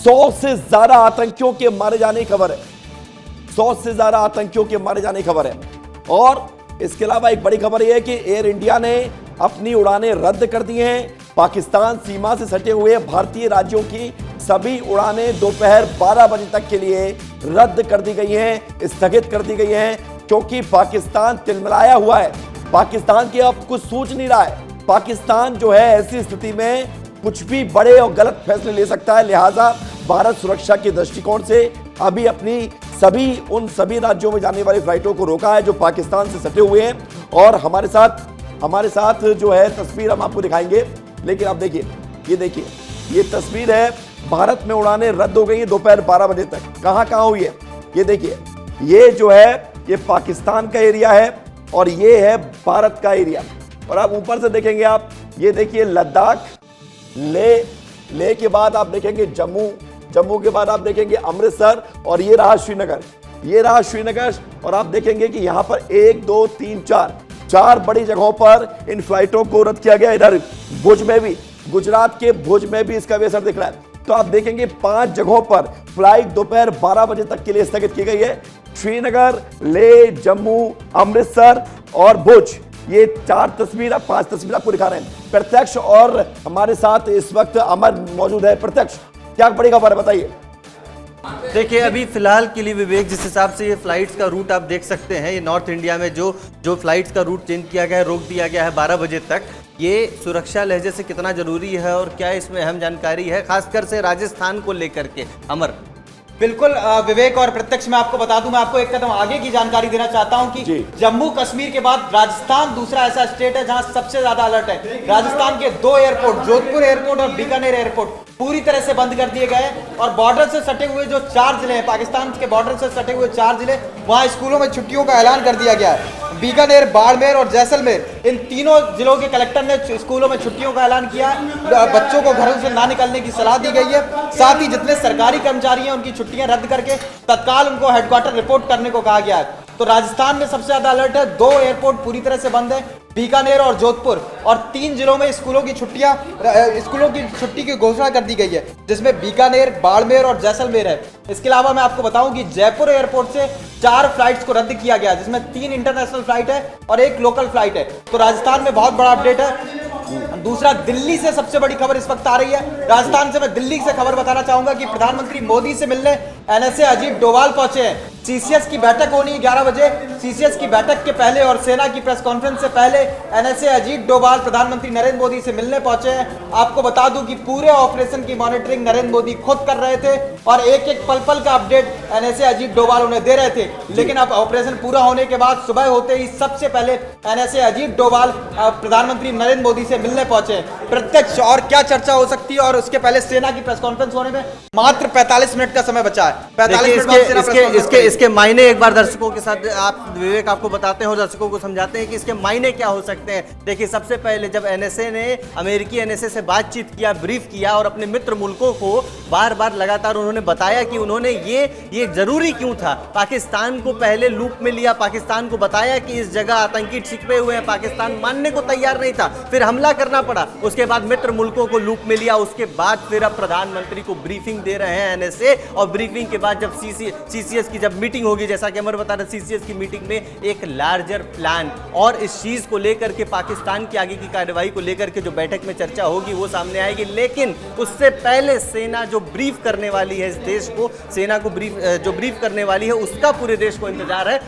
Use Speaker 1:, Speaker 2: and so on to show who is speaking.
Speaker 1: 100 से ज्यादा आतंकियों के मारे जाने की खबर है। 100 से ज्यादा आतंकियों के मारे जाने की खबर है। और इसके अलावा एक बड़ी खबर यह है कि एयर इंडिया ने अपनी उड़ानें रद्द कर दी हैं। पाकिस्तान सीमा से सटे हुए भारतीय राज्यों की सभी उड़ानें दोपहर 12 बजे तक के लिए रद्द कर दी गई हैं, स्थगित कर दी गई हैं, क्योंकि पाकिस्तान तिलमिलाया हुआ है। पाकिस्तान की अब कुछ सूझ नहीं रहा है। पाकिस्तान जो है ऐसी स्थिति में कुछ भी बड़े और गलत फैसले ले सकता है। लिहाजा भारत सुरक्षा के दृष्टिकोण से अभी अपनी उन सभी राज्यों में जाने वाली फ्लाइटों को रोका है जो पाकिस्तान से सटे हुए हैं। और हमारे साथ जो है तस्वीर हम आपको दिखाएंगे। लेकिन आप देखिए, ये देखिए, ये तस्वीर है, भारत में उड़ानें रद्द हो गई हैं दोपहर 12 बजे तक। कहां हुई है ये देखिए। ये जो है ये पाकिस्तान का एरिया है और ये है भारत का एरिया। और आप ऊपर से देखेंगे, आप ये देखिए लद्दाख, ले के बाद आप देखेंगे जम्मू के बाद आप देखेंगे अमृतसर, और ये रहा श्रीनगर। और आप देखेंगे कि यहां पर 1 2 3 4 बड़ी जगहों पर इन फ्लाइटों को रद्द किया गया। इधर भुज में भी, गुजरात के भुज में भी इसका असर दिख रहा है। तो आप देखेंगे 5 जगहों पर फ्लाइट दोपहर 12 बजे तक के लिए स्थगित की गई है। श्रीनगर, ले, जम्मू, अमृतसर और भुज, ये 5 तस्वीर आपको दिखा रहे हैं प्रत्यक्ष। और हमारे साथ इस वक्त अमर मौजूद है प्रत्यक्ष। क्या बड़ी खबर है, बताइए।
Speaker 2: देखिए, अभी फिलहाल के लिए विवेक, जिस हिसाब से ये फ्लाइट्स का रूट आप देख सकते हैं, ये नॉर्थ इंडिया में जो फ्लाइट्स का रूट चेंज किया गया है, रोक दिया गया है 12 बजे तक। ये सुरक्षा लहजे से कितना जरूरी है और क्या इसमें अहम जानकारी है, खासकर से राजस्थान को लेकर के? अमर।
Speaker 3: बिल्कुल विवेक और प्रत्यक्ष, मैं आपको बता दूं, मैं आपको एक कदम आगे की जानकारी देना चाहता हूं कि जम्मू कश्मीर के बाद राजस्थान दूसरा ऐसा स्टेट है जहां सबसे ज्यादा अलर्ट है। राजस्थान के 2 एयरपोर्ट, जोधपुर एयरपोर्ट और बीकानेर एयरपोर्ट, पूरी तरह से बंद कर दिए गए। और बॉर्डर से सटे हुए जो 4 जिले हैं, पाकिस्तान के बॉर्डर से सटे हुए 4 जिले, वहां स्कूलों में छुट्टियों का ऐलान कर दिया गया है। बीकानेर, बाड़मेर और जैसलमेर, इन तीनों जिलों के कलेक्टर ने स्कूलों में छुट्टियों का ऐलान किया। बच्चों को घरों से ना निकलने की सलाह दी गई है। साथ ही जितने सरकारी कर्मचारी हैं उनकी छुट्टियां रद्द करके तत्काल उनको हेडक्वार्टर रिपोर्ट करने को कहा गया है। तो राजस्थान में सबसे ज्यादा अलर्ट है। 2 एयरपोर्ट पूरी तरह से बंद है, बीकानेर और जोधपुर, और 3 जिलों में स्कूलों की छुट्टी की घोषणा कर दी गई है, जिसमें बीकानेर, बाड़मेर और जैसलमेर है। इसके अलावा मैं आपको बताऊं कि जयपुर एयरपोर्ट से 4 फ्लाइट्स को रद्द किया गया, जिसमें 3 इंटरनेशनल फ्लाइट है और 1 लोकल फ्लाइट है। तो राजस्थान में बहुत बड़ा अपडेट है। दूसरा, दिल्ली से सबसे बड़ी खबर इस वक्त आ रही है। राजस्थान से मैं दिल्ली से खबर बताना चाहूंगा कि प्रधानमंत्री मोदी से मिलने एनएसए अजीत डोभाल पहुंचे हैं। सीसीएस की बैठक होनी है 11 बजे। सीसीएस की बैठक के पहले और सेना की प्रेस कॉन्फ्रेंस से पहले एनएसए अजीत डोभाल प्रधानमंत्री नरेंद्र मोदी से मिलने पहुंचे हैं। आपको बता दूं कि पूरे ऑपरेशन की मॉनिटरिंग नरेंद्र मोदी खुद कर रहे थे और एक पल का अपडेट एनएसए अजीत डोभाल उन्हें दे रहे थे। लेकिन अब ऑपरेशन पूरा होने के बाद सुबह होते ही सबसे पहले एनएसए अजीत डोभाल प्रधानमंत्री नरेंद्र मोदी से मिलने पहुंचे। प्रत्यक्ष और क्या चर्चा हो सकती है, और उसके पहले सेना की प्रेस कॉन्फ्रेंस होने में मात्र 45 मिनट का समय बचा है। 45 मिनट
Speaker 2: इसके मायने एक बार दर्शकों के साथ आप विवेक आपको बताते हैं और दर्शकों को समझाते हैं कि इसके मायने क्या हो सकते हैं। देखिए, सबसे पहले जब एनएसए ने अमेरिकी एनएसए से बातचीत किया, ब्रीफ किया और अपने मित्र मुल्कों को बार बार लगातार उन्होंने बताया कि उन्होंने ये जरूरी क्यों था। पाकिस्तान को पहले लूप में लिया, पाकिस्तान को बताया कि इस जगह आतंकी छिपे हुए हैं, पाकिस्तान मानने को तैयार नहीं था, फिर हमला करना पड़ा। उसके बाद मित्र मुल्कों को लूप में लिया, उसके बाद फिर अब प्रधानमंत्री को ब्रीफिंग दे रहे हैं एनएसए। और ब्रीफिंग के बाद जब सीसीएस की जब मीटिंग होगी, जैसा कि अमर बता रहे, सीसीएस की मीटिंग में एक लार्जर प्लान और इस चीज को लेकर के, पाकिस्तान की आगे की कार्रवाई को लेकर के जो बैठक में चर्चा होगी वो सामने आएगी। लेकिन उससे पहले सेना जो ब्रीफ करने वाली है इस देश को, सेना को ब्रीफ करने वाली है, उसका पूरे देश को इंतजार है।